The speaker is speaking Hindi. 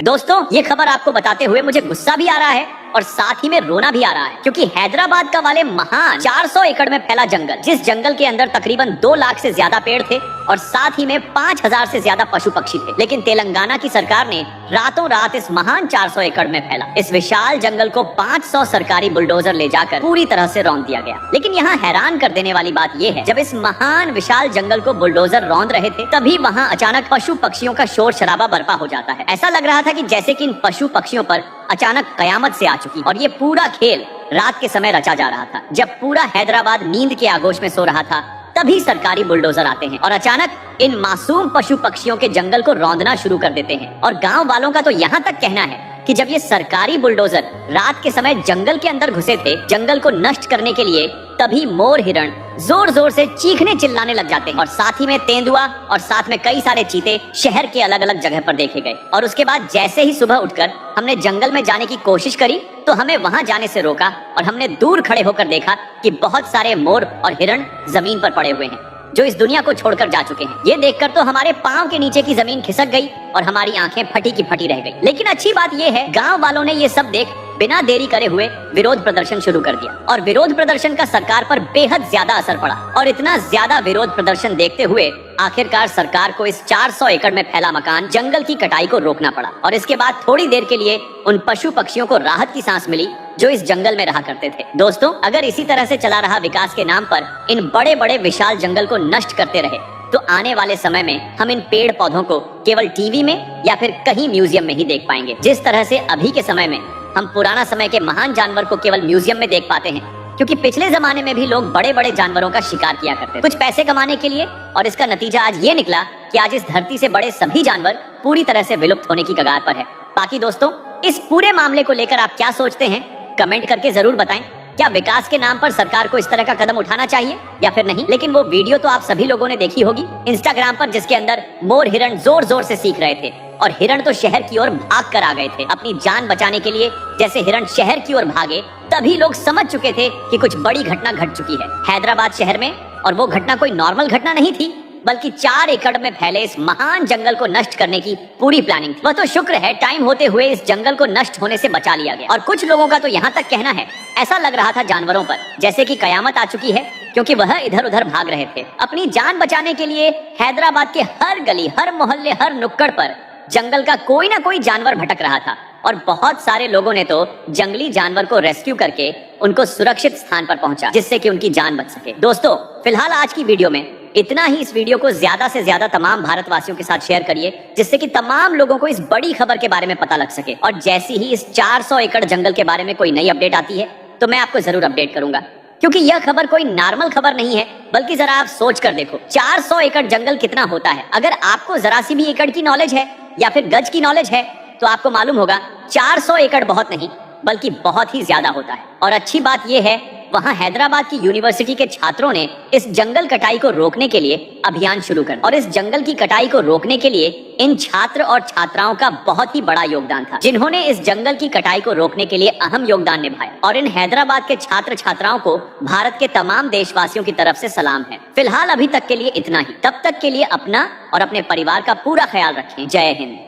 दोस्तों ये खबर आपको बताते हुए मुझे गुस्सा भी आ रहा है और साथ ही में रोना भी आ रहा है, क्योंकि हैदराबाद का वाले महान 400 एकड़ में फैला जंगल, जिस जंगल के अंदर तकरीबन 2 लाख से ज्यादा पेड़ थे और साथ ही में 5000 से ज्यादा पशु पक्षी थे, लेकिन तेलंगाना की सरकार ने रातों रात इस महान 400 एकड़ में फैला इस विशाल जंगल को 500 सरकारी बुलडोजर ले जाकर पूरी तरह से रौंद दिया गया। लेकिन यहाँ हैरान कर देने वाली बात यह है, जब इस महान विशाल जंगल को बुलडोजर रौंद रहे थे तभी वहाँ अचानक पशु पक्षियों का शोर शराबा बर्पा हो जाता है। ऐसा लग रहा था कि जैसे कि इन पशु पक्षियों पर अचानक कयामत से आ चुकी और ये पूरा खेल रात के समय रचा जा रहा था। जब पूरा हैदराबाद नींद के आगोश में सो रहा था तभी सरकारी बुलडोजर आते हैं और अचानक इन मासूम पशु पक्षियों के जंगल को रौंदना शुरू कर देते हैं। और गांव वालों का तो यहाँ तक कहना है कि जब ये सरकारी बुलडोजर रात के समय जंगल के अंदर घुसे थे जंगल को नष्ट करने के लिए, तभी मोर हिरण जोर जोर से चीखने चिल्लाने लग जाते हैं और साथ ही में तेंदुआ और साथ में कई सारे चीते शहर के अलग अलग जगह पर देखे गए। और उसके बाद जैसे ही सुबह उठकर हमने जंगल में जाने की कोशिश करी तो हमें वहां जाने से रोका और हमने दूर खड़े होकर देखा कि बहुत सारे मोर और हिरण जमीन पर पड़े हुए हैं जो इस दुनिया को छोड़कर जा चुके हैं। ये देखकर तो हमारे पांव के नीचे की जमीन खिसक गई और हमारी आंखें फटी की फटी रह गई। लेकिन अच्छी बात ये है, गांव वालों ने ये सब देख बिना देरी करे हुए विरोध प्रदर्शन शुरू कर दिया और विरोध प्रदर्शन का सरकार पर बेहद ज्यादा असर पड़ा और इतना ज्यादा विरोध प्रदर्शन देखते हुए आखिरकार सरकार को इस 400 एकड़ में फैला मकान जंगल की कटाई को रोकना पड़ा। और इसके बाद थोड़ी देर के लिए उन पशु पक्षियों को राहत की सांस मिली जो इस जंगल में रहा करते थे। दोस्तों, अगर इसी तरह से चला रहा विकास के नाम पर इन बड़े बड़े विशाल जंगल को नष्ट करते रहे तो आने वाले समय में हम इन पेड़ पौधों को केवल टीवी में या फिर कहीं म्यूजियम में ही देख पाएंगे। जिस तरह से अभी के समय में हम पुराना समय के महान जानवर को केवल म्यूजियम में देख पाते हैं, क्योंकि पिछले जमाने में भी लोग बड़े बड़े जानवरों का शिकार किया करते थे कुछ पैसे कमाने के लिए, और इसका नतीजा आज ये निकला कि आज इस धरती से बड़े सभी जानवर पूरी तरह से विलुप्त होने की कगार पर है। बाकी दोस्तों, इस पूरे मामले को लेकर आप क्या सोचते हैं कमेंट करके जरूर बताएं। क्या विकास के नाम पर सरकार को इस तरह का कदम उठाना चाहिए या फिर नहीं? लेकिन वो वीडियो तो आप सभी लोगों ने देखी होगी इंस्टाग्राम पर, जिसके अंदर मोर हिरण जोर जोर से सीख रहे थे और हिरण तो शहर की ओर भाग कर आ गए थे अपनी जान बचाने के लिए। जैसे हिरण शहर की ओर भागे तभी लोग समझ चुके थे कि कुछ बड़ी घटना घट चुकी है हैदराबाद शहर में, और वो घटना कोई नॉर्मल घटना नहीं थी बल्कि 4 एकड़ में फैले इस महान जंगल को नष्ट करने की पूरी प्लानिंग थी। वह तो शुक्र है टाइम होते हुए इस जंगल को नष्ट होने से बचा लिया गया। और कुछ लोगों का तो यहाँ तक कहना है ऐसा लग रहा था जानवरों पर जैसे कि कयामत आ चुकी है, क्योंकि वह इधर उधर भाग रहे थे अपनी जान बचाने के लिए। हैदराबाद के हर गली, हर मोहल्ले, हर नुक्कड़ पर जंगल का कोई ना कोई जानवर भटक रहा था और बहुत सारे लोगों ने तो जंगली जानवर को रेस्क्यू करके उनको सुरक्षित स्थान पर पहुंचा जिससे कि उनकी जान बच सके। दोस्तों, फिलहाल आज की वीडियो में इतना ही। इस वीडियो को ज्यादा से ज्यादा तमाम भारतवासियों के साथ शेयर करिए जिससे कि तमाम लोगों को इस बड़ी खबर के बारे में पता लग सके। और जैसे ही इस 400 एकड़ जंगल के बारे में कोई नई अपडेट आती है तो मैं आपको जरूर अपडेट करूंगा, क्योंकि यह खबर कोई नॉर्मल खबर नहीं है, बल्कि जरा आप सोच कर देखो 400 एकड़ जंगल कितना होता है। अगर आपको जरा सी भी एकड़ की नॉलेज है या फिर गज की नॉलेज है तो आपको मालूम होगा 400 एकड़ बहुत नहीं बल्कि बहुत ही ज्यादा होता है। और अच्छी बात यह है, वहां हैदराबाद की यूनिवर्सिटी के छात्रों ने इस जंगल कटाई को रोकने के लिए अभियान शुरू कर, और इस जंगल की कटाई को रोकने के लिए इन छात्र और छात्राओं का बहुत ही बड़ा योगदान था, जिन्होंने इस जंगल की कटाई को रोकने के लिए अहम योगदान निभाया। और इन हैदराबाद के छात्र छात्राओं को भारत के तमाम देशवासियों की तरफ से सलाम है। फिलहाल अभी तक के लिए इतना ही। तब तक के लिए अपना और अपने परिवार का पूरा ख्याल रखें। जय हिंद।